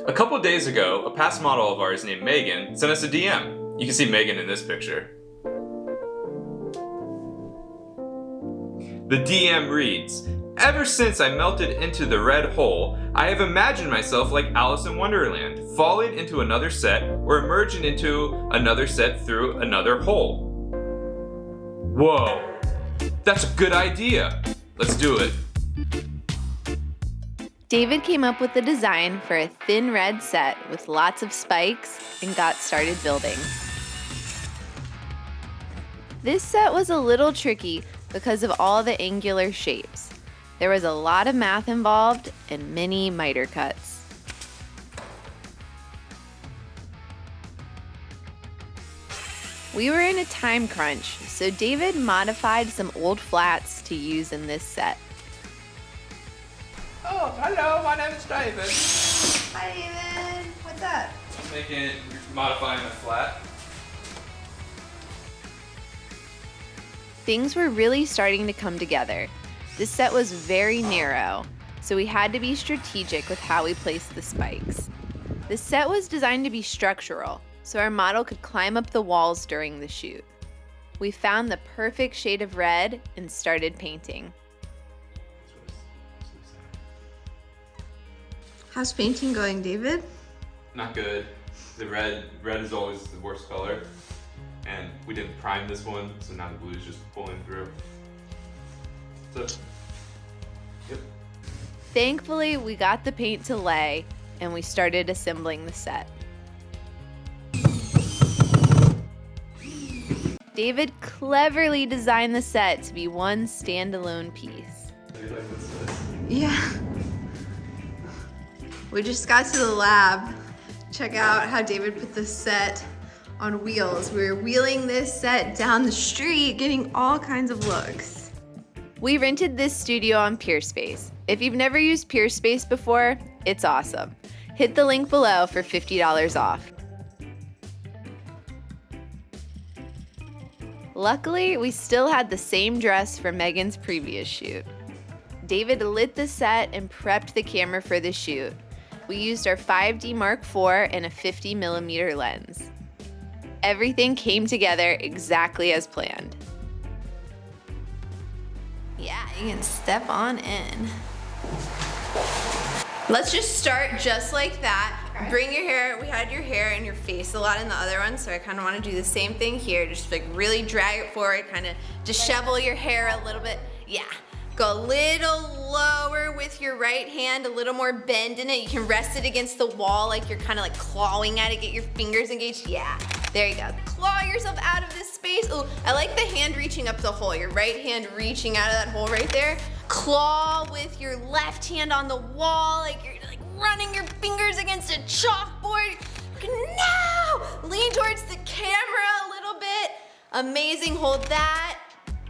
A couple days ago, a past model of ours named Megan sent us a DM. You can see Megan in this picture. The DM reads, "Ever since I melted into the red hole, I have imagined myself like Alice in Wonderland, falling into another set or emerging into another set through another hole." Whoa, that's a good idea. Let's do it. David came up with the design for a thin red set with lots of spikes and got started building. This set was a little tricky because of all the angular shapes. There was a lot of math involved and many miter cuts. We were in a time crunch, so David modified some old flats to use in this set. Oh, hello, my name is David. Hi David, what's up? Modifying a flat. Things were really starting to come together. This set was very narrow, so we had to be strategic with how we placed the spikes. The set was designed to be structural, so our model could climb up the walls during the shoot. We found the perfect shade of red and started painting. How's painting going, David? Not good. The red is always the worst color. And we didn't prime this one, so now the blue is just pulling through. So, yep. Thankfully, we got the paint to lay and we started assembling the set. David cleverly designed the set to be one standalone piece. Yeah. We just got to the lab. Check out how David put the set on wheels. We were wheeling this set down the street, getting all kinds of looks. We rented this studio on Peerspace. If you've never used Peerspace before, it's awesome. Hit the link below for $50 off. Luckily, we still had the same dress from Megan's previous shoot. David lit the set and prepped the camera for the shoot. We used our 5D Mark IV and a 50mm lens. Everything came together exactly as planned. Yeah, you can step on in. Let's just start just like that. Okay. Bring your hair, we had your hair and your face a lot in the other one, so I kind of want to do the same thing here. Just like really drag it forward, kind of dishevel your hair a little bit. Yeah. Go a little lower with your right hand, a little more bend in it. You can rest it against the wall like you're kind of like clawing at it, get your fingers engaged. Yeah, there you go. Claw yourself out of this space. Oh, I like the hand reaching up the hole. Your right hand reaching out of that hole right there. Claw with your left hand on the wall like you're like running your fingers against a chalkboard. No! Lean towards the camera a little bit. Amazing, hold that.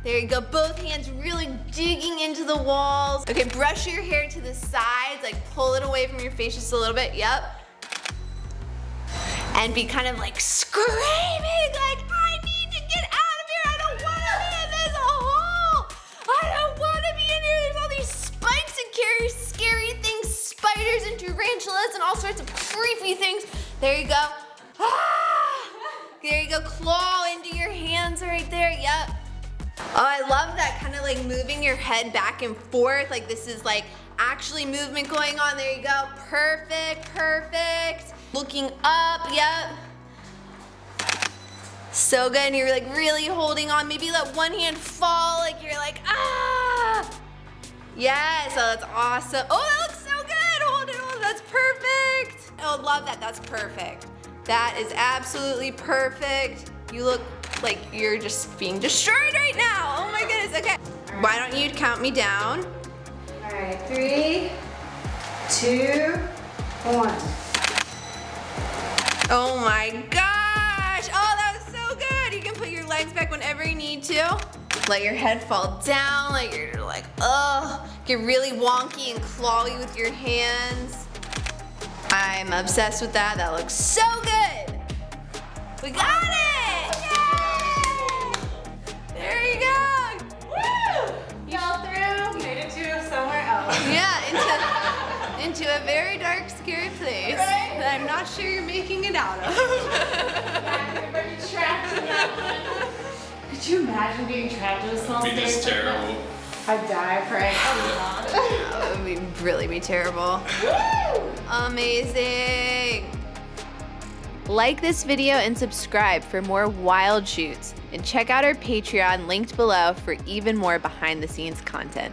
There you go, both hands really digging into the walls. Okay, brush your hair to the sides, like pull it away from your face just a little bit, yep. And be kind of like screaming, like, I need to get out of here, I don't wanna be in this hole. I don't wanna be in here, there's all these spikes and carry scary things, spiders and tarantulas and all sorts of creepy things. There you go. Ah! There you go, claw into your hands right there, yep. Oh, I love that, kind of like moving your head back and forth, like this is like actually movement going on. There you go, perfect, perfect. Looking up, yep. So good, and you're like really holding on. Maybe let one hand fall, like you're like, ah. Yes, oh, that's awesome. Oh, that looks so good, hold it, that's perfect. Oh, love that, that's perfect. That is absolutely perfect. You look like you're just being destroyed right now. Oh my goodness, okay. Why don't you count me down? All right, 3, 2, 1. Oh my gosh, oh that was so good. You can put your legs back whenever you need to. Let your head fall down, like you're like, ugh. Get really wonky and clawy with your hands. I'm obsessed with that, that looks so good. We got it! Yay! There you go! Woo! You all through, made it to somewhere else. Yeah, into a very dark, scary place. Right? I'm not sure you're making it out of. Everybody trapped in that one. Could you imagine being trapped in a small It'd be space? just terrible. I'd die, Frank. That would really be terrible. Amazing. Like this video and subscribe for more wild shoots. And check out our Patreon linked below for even more behind the scenes content.